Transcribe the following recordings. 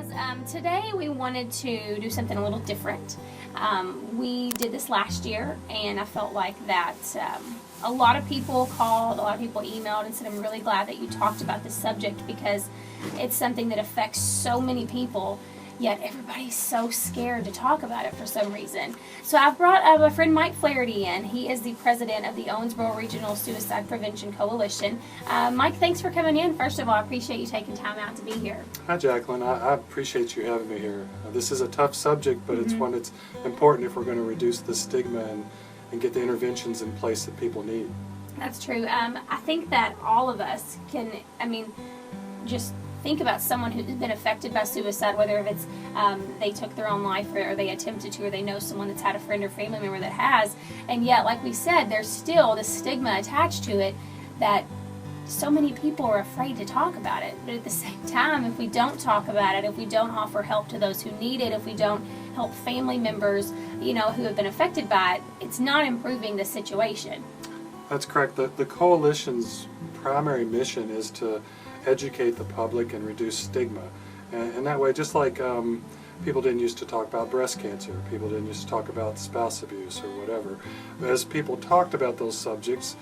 guys. Today we wanted to do something a little different. We did this last year, and I felt like that a lot of people called, a lot of people emailed and said, I'm really glad that you talked about this subject because it's something that affects so many people, yet everybody's so scared to talk about it for some reason. So I've brought my friend Mike Flaherty in. He is the president of the Owensboro Regional Suicide Prevention Coalition. Mike, thanks for coming in. First of all, I appreciate you taking time out to be here. Hi, Jaclyn. I appreciate you having me here. This is a tough subject, but it's one that's important if we're going to reduce the stigma and get the interventions in place that people need. That's true. I think that all of us can, just think about someone who's been affected by suicide, whether if it's they took their own life or they attempted to, or they know someone that's had a friend or family member that has, and yet, like we said, there's still the stigma attached to it that so many people are afraid to talk about it. But at the same time, if we don't talk about it, if we don't offer help to those who need it, if we don't help family members, who have been affected by it, it's not improving the situation. That's correct. The coalition's primary mission is to educate the public and reduce stigma. And that way, just like people didn't used to talk about breast cancer, people didn't used to talk about spouse abuse or whatever, as people talked about those subjects,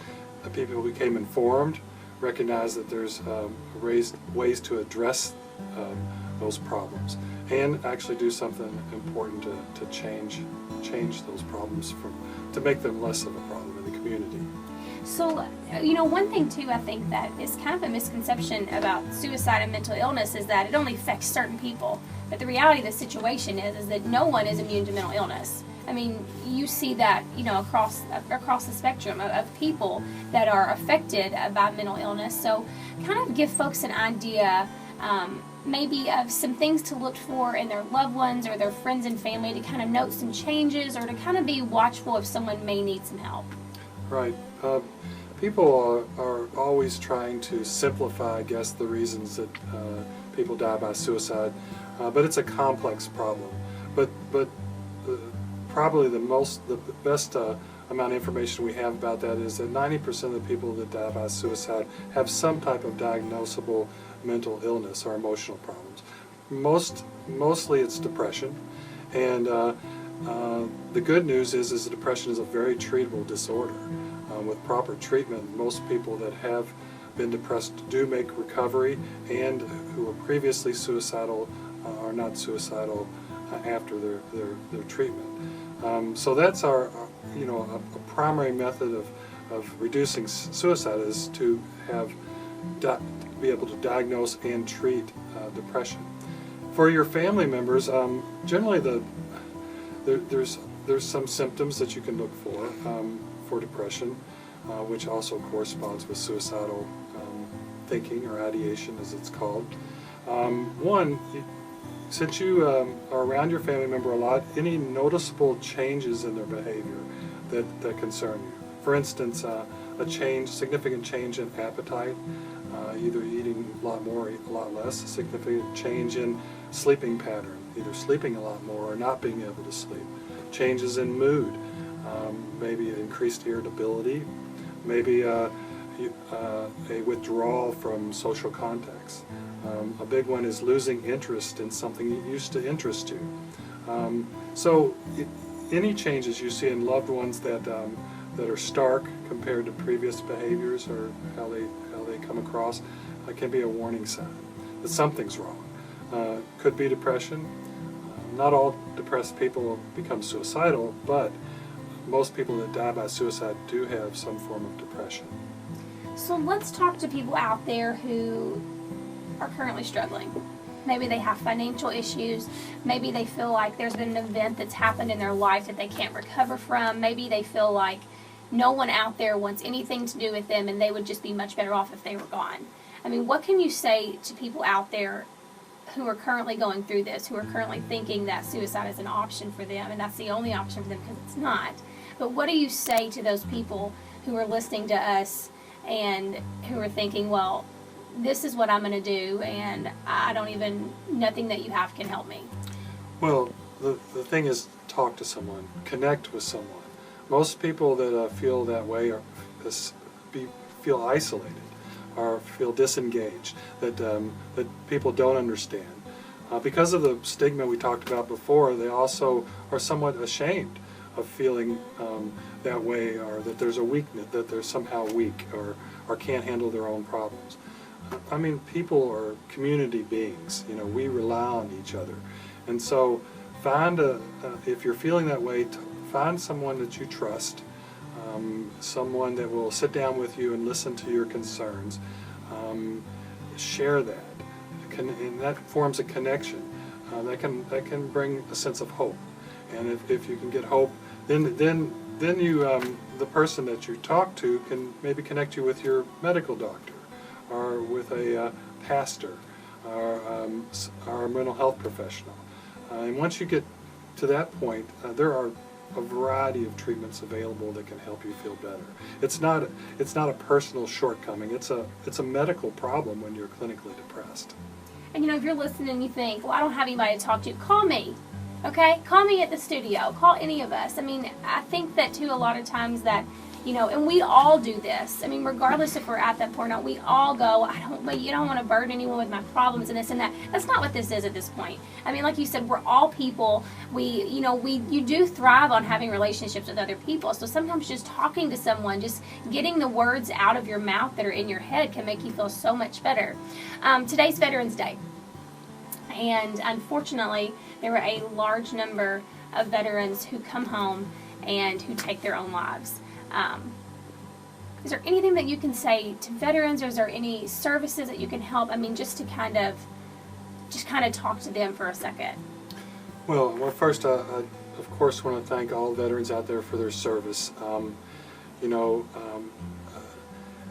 people became informed, recognized that there's ways to address those problems, and actually do something important to change those problems to make them less of a problem in the community. So, one thing too, I think that is kind of a misconception about suicide and mental illness is that it only affects certain people. But the reality of the situation is that no one is immune to mental illness. You see that, across the spectrum of people that are affected by mental illness. So, kind of give folks an idea, maybe of some things to look for in their loved ones or their friends and family to kind of note some changes or to kind of be watchful if someone may need some help. Right. People are always trying to simplify, I guess, the reasons that people die by suicide, but it's a complex problem. But probably the best amount of information we have about that is that 90% of the people that die by suicide have some type of diagnosable mental illness or emotional problems. Mostly it's depression, and the good news is that depression is a very treatable disorder. With proper treatment, most people that have been depressed do make recovery, and who were previously suicidal are not suicidal after their treatment. So that's our a primary method of reducing suicide is to be able to diagnose and treat depression. For your family members, generally there's some symptoms that you can look for depression, which also corresponds with suicidal thinking or ideation, as it's called. Since you are around your family member a lot, any noticeable changes in their behavior that concern you? For instance, significant change in appetite, either eating a lot more or a lot less, a significant change in sleeping pattern, either sleeping a lot more or not being able to sleep, changes in mood, maybe increased irritability, maybe a withdrawal from social contacts. A big one is losing interest in something you used to interest you. So any changes you see in loved ones that are stark compared to previous behaviors or how they come across can be a warning sign that something's wrong. Could be depression. Not all depressed people become suicidal, but most people that die by suicide do have some form of depression. So let's talk to people out there who are currently struggling. Maybe they have financial issues. Maybe they feel like there's been an event that's happened in their life that they can't recover from. Maybe they feel like no one out there wants anything to do with them and they would just be much better off if they were gone. What can you say to people out there who are currently going through this, who are currently thinking that suicide is an option for them and that's the only option for them because it's not? But what do you say to those people who are listening to us and who are thinking, well, this is what I'm going to do and nothing that you have can help me? Well, the thing is, talk to someone, connect with someone. Most people that feel that way feel isolated or feel disengaged, that people don't understand. Because of the stigma we talked about before, they also are somewhat ashamed of feeling that way, or that there's a weakness, that they're somehow weak or can't handle their own problems. I mean, people are community beings. You know, we rely on each other. And so find if you're feeling that way, find someone that you trust, someone that will sit down with you and listen to your concerns. Share that. And that forms a connection. That can bring a sense of hope. And if you can get hope, then you the person that you talk to can maybe connect you with your medical doctor, or with a pastor, or a mental health professional. And once you get to that point, there are a variety of treatments available that can help you feel better. It's not a personal shortcoming. It's a medical problem when you're clinically depressed. And you know, if you're listening and you think, well, I don't have anybody to talk to, call me. Okay? Call me at the studio. Call any of us. I mean, I think that too, a lot of times that, you know, and we all do this. I mean, regardless if we're at that point or not, we all go, you don't want to burden anyone with my problems and this and that. That's not what this is at this point. I mean, like you said, we're all people. You do thrive on having relationships with other people. So sometimes just talking to someone, just getting the words out of your mouth that are in your head can make you feel so much better. Today's Veterans Day. And unfortunately, there were a large number of veterans who come home and who take their own lives. Is there anything that you can say to veterans, or is there any services that you can help? I mean, just to kind of talk to them for a second. Well, first, I of course want to thank all veterans out there for their service.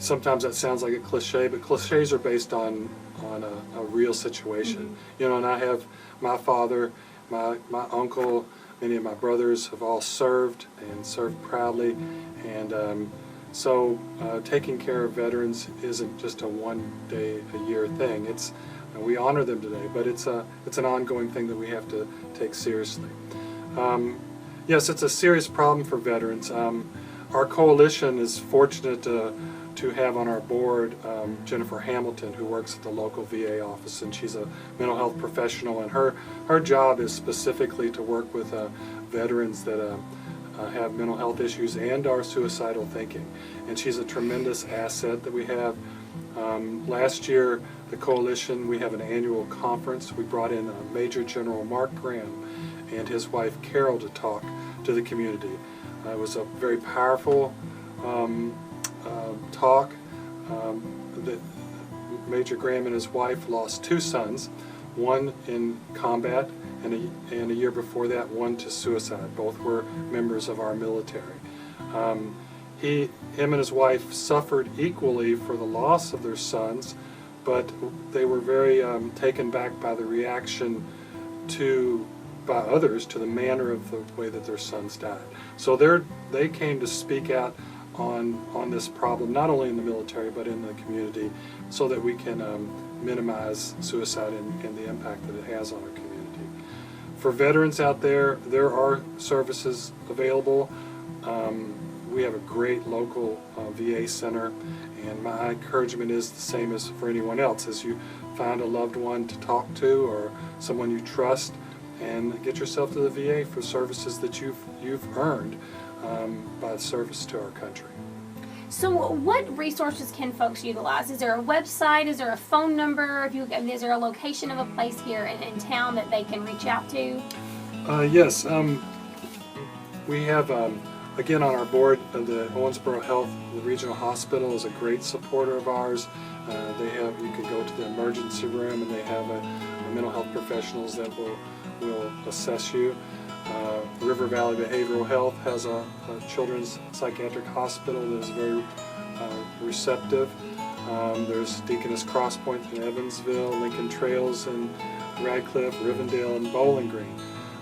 Sometimes that sounds like a cliche, but cliches are based on a real situation. Mm-hmm. You know, and I have my father, my uncle, many of my brothers have all served and served proudly, and so taking care of veterans isn't just a one-day-a-year thing. We honor them today, but it's an ongoing thing that we have to take seriously. Yes, it's a serious problem for veterans. Our coalition is fortunate to have on our board Jennifer Hamilton, who works at the local VA office, and she's a mental health professional, and her job is specifically to work with veterans that have mental health issues and are suicidal thinking, and she's a tremendous asset that we have. Last year, the coalition, we have an annual conference. We brought in Major General Mark Graham and his wife Carol to talk to the community. It was a very powerful talk. Major Graham and his wife lost two sons, one in combat, and a year before that, one to suicide. Both were members of our military. Him and his wife suffered equally for the loss of their sons, but they were very taken back by the reaction by others to the manner of the way that their sons died. So they came to speak out on this problem, not only in the military but in the community, so that we can minimize suicide and the impact that it has on our community. For veterans out there are services available. We have a great local VA center, and my encouragement is the same as for anyone else. As you find a loved one to talk to or someone you trust, and get yourself to the VA for services that you've earned by service to our country. So what resources can folks utilize? Is there a website? Is there a phone number? Is there a location of a place here in town that they can reach out to? Yes. We have, again, on our board, the Owensboro Health, the regional hospital is a great supporter of ours. You can go to the emergency room, and they have a mental health professionals that will assess you. River Valley Behavioral Health has a children's psychiatric hospital that is very receptive. There's Deaconess Crosspoint in Evansville, Lincoln Trails in Radcliffe, Rivendell, and Bowling Green.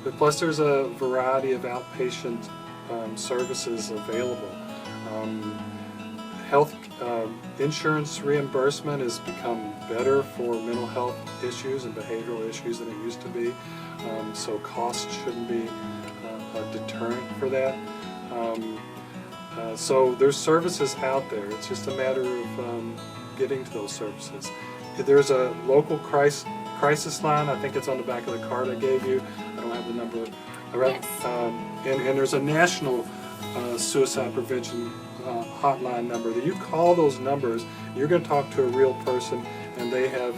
But plus there's a variety of outpatient services available. Health insurance reimbursement has become better for mental health issues and behavioral issues than it used to be, so cost shouldn't be a deterrent for that. So there's services out there. It's just a matter of getting to those services. There's a local crisis crisis line. I think it's on the back of the card I gave you. I don't have the number. All right. Yes. And there's a national suicide prevention hotline number. That you call those numbers, you're going to talk to a real person, and they have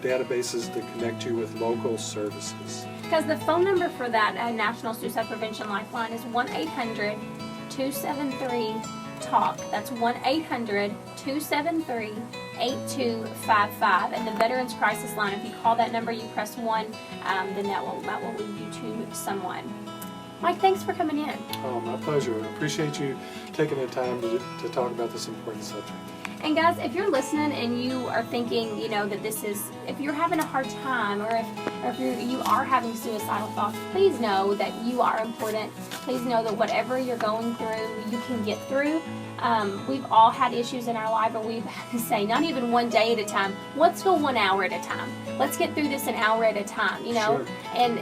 databases to connect you with local services. Because the phone number for that National Suicide Prevention Lifeline is 1-800-273-TALK. That's 1-800-273-8255. And the Veterans Crisis Line, if you call that number, you press 1, then that will lead you to someone. Mike, thanks for coming in. Oh, my pleasure. I appreciate you taking the time to talk about this important subject. And guys, if you're listening and you are thinking, that this is, if you're having a hard time, or if you are having suicidal thoughts, please know that you are important. Please know that whatever you're going through, you can get through. We've all had issues in our life, and we've had to say, not even one day at a time. Let's go 1 hour at a time. Let's get through this an hour at a time, Sure. And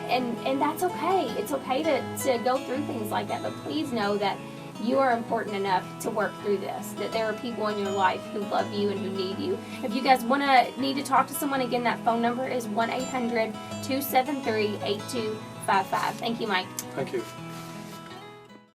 that's okay. It's okay to go through things like that, but please know that you are important enough to work through this, that there are people in your life who love you and who need you. If you guys need to talk to someone, again, that phone number is 1-800-273-8255. Thank you, Mike. Thank you.